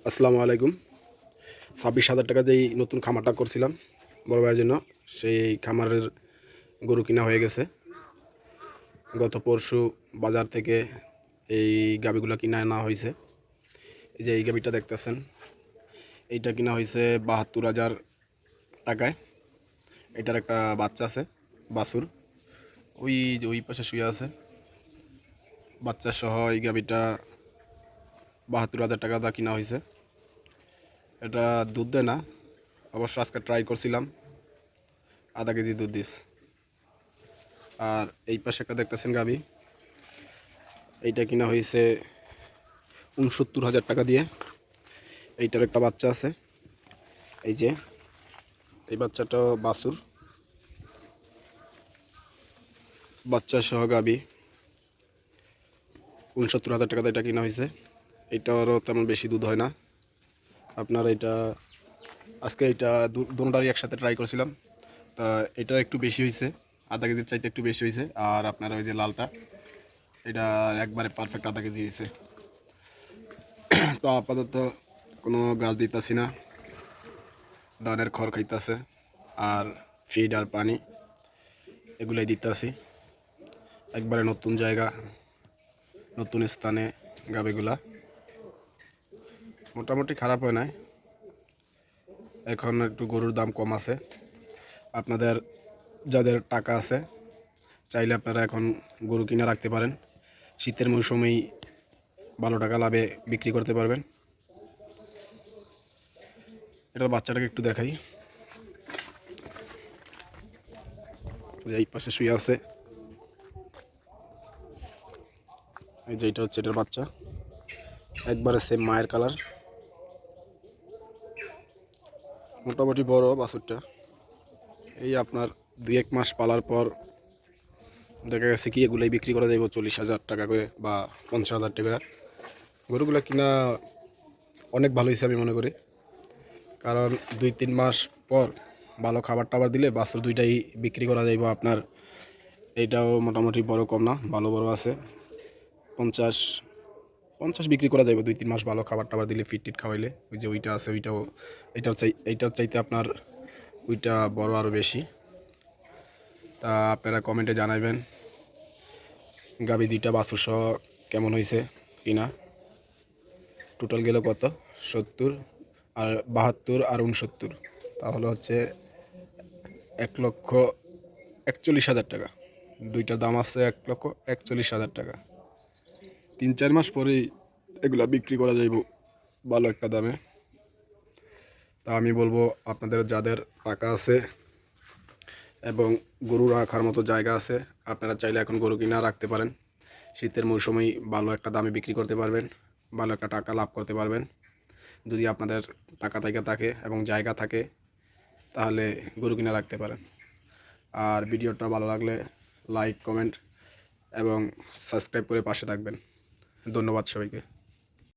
আসসালামু আলাইকুম। 26,000 টাকা যেই নতুন খামারটা করছিলাম বড় ভাইয়ের জন্য, সেই খামারের গরু কিনা হয়ে গেছে। গত পরশু বাজার থেকে এই গাভীগুলো কিনা আনা হয়েছে। এই যে এই গাভীটা দেখতেছেন, এইটা কিনা হয়েছে 72,000 টাকায়। এটার একটা বাচ্চা আছে, বাছুর, ওই যে ওই পাশে শুয়ে আছে। বাচ্চা সহ এই গাভীটা 72,000 টাকা দা কিনা হয়েছে। এটা দুধ দেয় না, অবশ্য আজকে ট্রাই করছিলাম, আধা কেজি দুধ দিস। আর এই পাশে একটা দেখতেছেন গাভী, এইটা কিনা হয়েছে 69,000 টাকা দিয়ে। এইটার একটা বাচ্চা আছে, এই যে এই বাচ্চাটা বাছুর, বাচ্চা সহ গাভী 69,000 টাকা দিয়ে এটা কিনা হয়েছে। এইটারও তেমন বেশি দুধ হয় না। আপনার এটা আজকে এইটা দুটোটারই একসাথে ট্রাই করছিলাম, তা এটা একটু বেশি হয়েছে, আধা কেজির চাইতে একটু বেশি হয়েছে। আর আপনার ওই যে লালটা, এটা একবারে পারফেক্ট আধা কেজি হয়েছে। তো আপাতত কোনো গাছ দিতেছি না, ধানের খড় খাইতেছে আর ফিড আর পানি এগুলাই দিতেছি। একবারে নতুন জায়গা, নতুন স্থানে গাভীগুলা মোটামুটি খারাপ হয় নাই। এখন একটু গরুর দাম কম আছে। আপনাদের যাদের টাকা আছে চাইলে আপনারা এখন গরু কিনে রাখতে পারেন। শীতের মৌসুমেই ভালো টাকা লাভে বিক্রি করতে পারবেন। এটার বাচ্চাটাকে একটু দেখাই, যে এই পাশে শুয়ে আছে। এই যে এটা হচ্ছে এটার বাচ্চা, একবারে সেম মায়ের কালার, মোটামুটি বড় বাছুরটা। এই আপনার 2-1 মাস পালার পর দেখা গেছে কি এগুলাই বিক্রি করা যাইব 40,000 টাকা করে বা 50,000 টাকা। গরুগুলো কিনা অনেক ভালো হয়েছে আমি মনে করি, কারণ 2-3 মাস পর ভালো খাবার টাবার দিলে বাছুর দুইটাই বিক্রি করা যাইব আপনার। এইটাও মোটামুটি বড় কম না, ভালো বড় আছে। 50 বিক্রি করা যাবে 2-3 মাস ভালো খাবার টাবার দিলে, ফিট টিট খাওয়াইলে। ওই যে ওইটা আছে, ওইটাও এইটার চাইতে আপনার ওইটা বড় আরও বেশি। তা আপনারা কমেন্টে জানাবেন গাভী দুইটা বাছুর সহ কেমন হয়েছে কিনা। টোটাল গেল কত, 70 আর 72 আর 69, তাহলে হচ্ছে 1,41,000 টাকা। দুইটার দাম আছে 1,41,000 টাকা। 3-4 মাস পরেই এগুলা বিক্রি করা যাইব ভালো একটা দামে। তা আমি বলবো আপনাদের যাদের টাকা আছে এবং গরু রাখার মতো জায়গা আছে, আপনারা চাইলে এখন গরু কিনা রাখতে পারেন। শীতের মৌসুমেই ভালো একটা দামে বিক্রি করতে পারবেন, ভালো একটা টাকা লাভ করতে পারবেন। যদি আপনাদের টাকা থাকে এবং জায়গা থাকে তাহলে গরু কিনা রাখতে পারেন। আর ভিডিওটা ভালো লাগলে লাইক, কমেন্ট এবং সাবস্ক্রাইব করে পাশে থাকবেন। ধন্যবাদ সবাইকে।